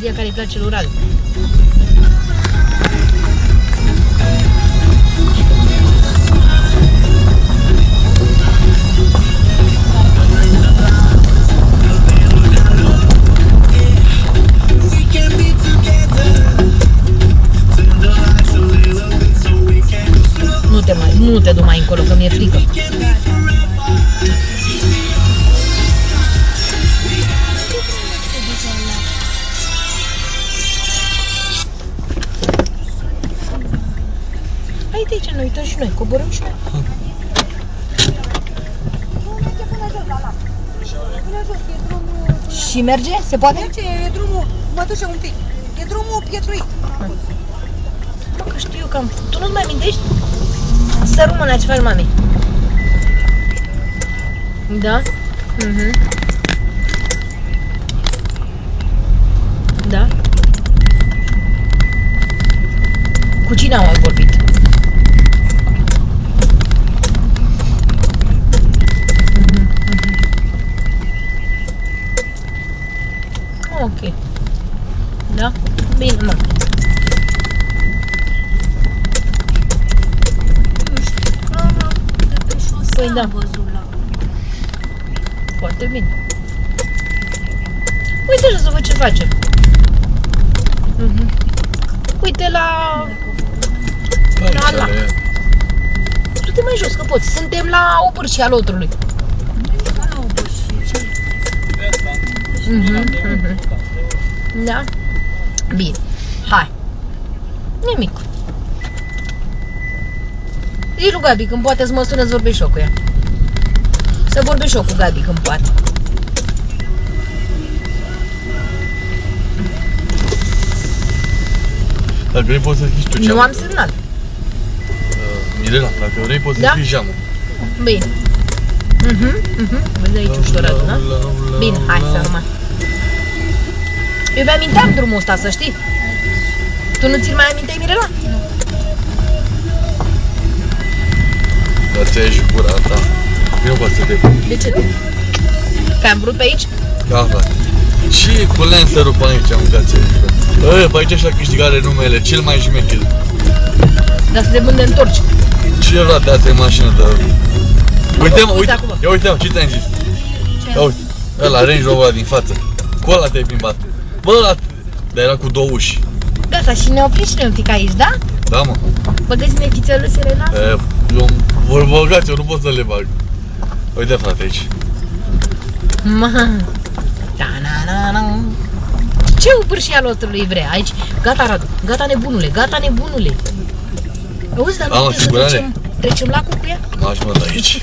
fantazia care îi place lui Radu. Nu te du mai încolo, că mi-e frică. Hai de aici, ne uităm și noi, coborâm și noi. Și merge? Se poate? Merge, e drumul, mă duce un pic. E drumul pietruit. Mă, că știu eu că am... Tu nu-ți mai amintești? Să rămână ce faci, mami. Da? Da? Cu cine am vorbit? Ok. Da? Bine, mă. Păi da. Foarte bine. Uite așa să văd ce facem. Uite la lac. Du-te mai jos că poți. Suntem la Obârșia Lotrului. Da? Bine. Hai. Nimic. Zi lui Gabi când poate să mă sună să vorbești și eu cu ea. Să vorbești și eu cu Gabi când poate. Dacă vrei poți să schizi tu geamul. Nu am semnal. Mirela, dacă vrei poți să schizi geamul. Bine. Vezi aici ușoratul, da? Bine, hai să rămân. Eu mi-aminteam drumul ăsta, să știi. Tu nu ți-l mai aminteai, Mirela? Nu. Dar ți-ai și gura ta. Eu poate să te... De ce? Că am vrut pe aici? Da, frate. Și cu Lancerul pe aici, am mâncat ți-ai zis. Pe aici și-a câștigat numele, cel mai șmecher. Dar să te mânde întorci. Cine frate, asta e mașină de... Uite-mă, uite, ia uite-mă, ce ți-am zis? Ia uite, ăla, Range Rover din față. Cu ăla te-ai plimbat. Bă, ăla, dar era cu două uși. Gata, și ne oprim și noi un pic aici, da? Da, mă. Băgăți-ne chițeluțele în asta? Eu vor băgați, eu nu pot să le bag. Uite, frate, aici. Ce Obârșia Lotrului vrea aici? Gata, Radu, gata nebunule, gata nebunule. Auzi, dar nu putem să trecem lacul cu ea? M-aș mă de aici.